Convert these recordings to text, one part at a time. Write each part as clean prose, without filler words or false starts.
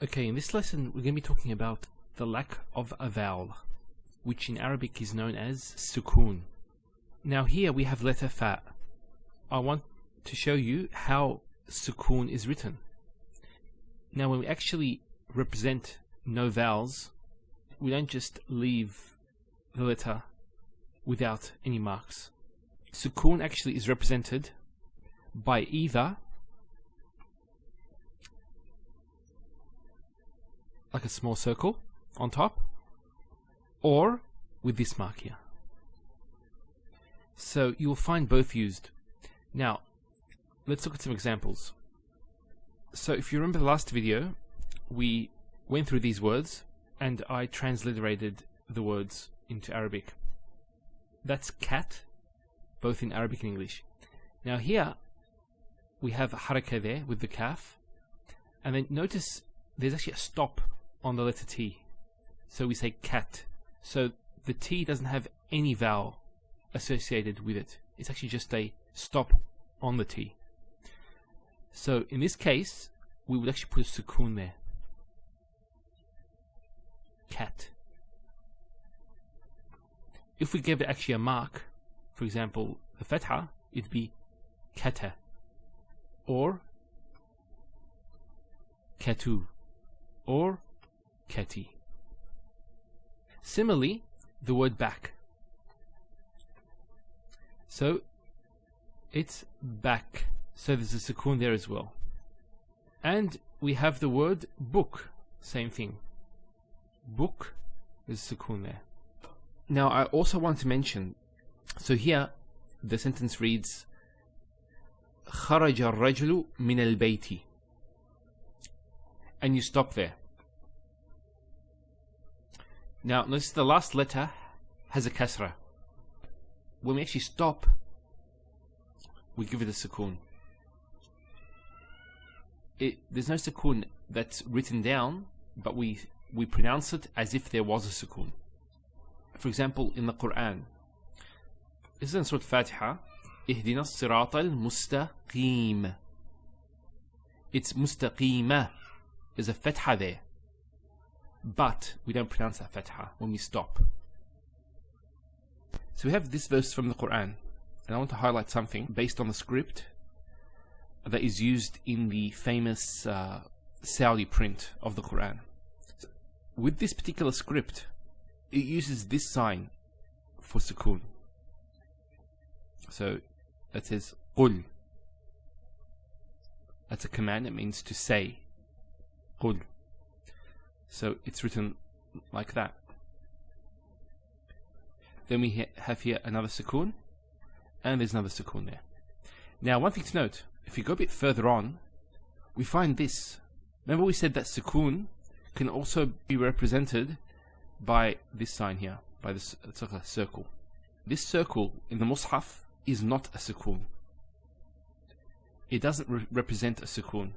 Okay, in this lesson we're going to be talking about the lack of a vowel, which in Arabic is known as sukoon. Now here we have letter fa. I want to show you how sukoon is written. Now when we actually represent no vowels, we don't just leave the letter without any marks. Sukoon actually is represented by either like a small circle on top, or with this mark here. So you'll find both used. Now let's look at some examples. So if you remember the last video, we went through these words and I transliterated the words into Arabic. That's cat, both in Arabic and English. Now here we have a haraka there with the kaf, and then notice there's actually a stop on the letter T. So we say cat. So the T doesn't have any vowel associated with it. It's actually just a stop on the T. So in this case, we would actually put a sukoon there. Cat. If we gave it actually a mark, for example, the fatha, it'd be kata, or katu, or kati. Similarly, the word back. So it's back. So there's a sukoon there as well. And we have the word book. Same thing. Book, there's a sukoon there. Now I also want to mention, so here the sentence reads خرج الرجل من البيت, and you stop there. Now notice the last letter has a kasra. When we actually stop, we give it a sukoon. There's no sukoon that's written down, but we pronounce it as if there was a sukoon. For example, in the Quran, this is in Surah Fatiha, اهدنا الصراط المستقيم. It's mustaqima. There's a fatha there, but we don't pronounce that fatha when we stop. So we have this verse from the Quran, and I want to highlight something based on the script that is used in the famous Saudi print of the Quran. With this particular script, it uses this sign for sukoon. So it says qul. That's a command. It means to say. Qul. So it's written like that. Then we have here another sukoon, and there's another sukoon there. Now one thing to note, if you go a bit further on, we find this. Remember we said that sukoon can also be represented by this sign here, by this, it's like a circle. This circle in the Mus'haf is not a sukoon. It doesn't represent a sukoon.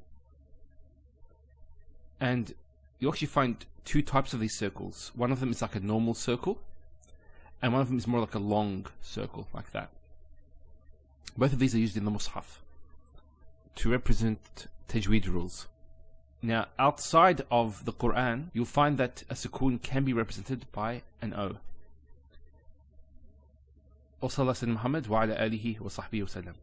And you actually find two types of these circles. One of them is like a normal circle, and one of them is more like a long circle, like that. Both of these are used in the Mus'haf to represent tajweed rules. Now, outside of the Quran, you'll find that a sukoon can be represented by an O. وصلى سيدنا محمد وعلى آله وصحبه وسلم.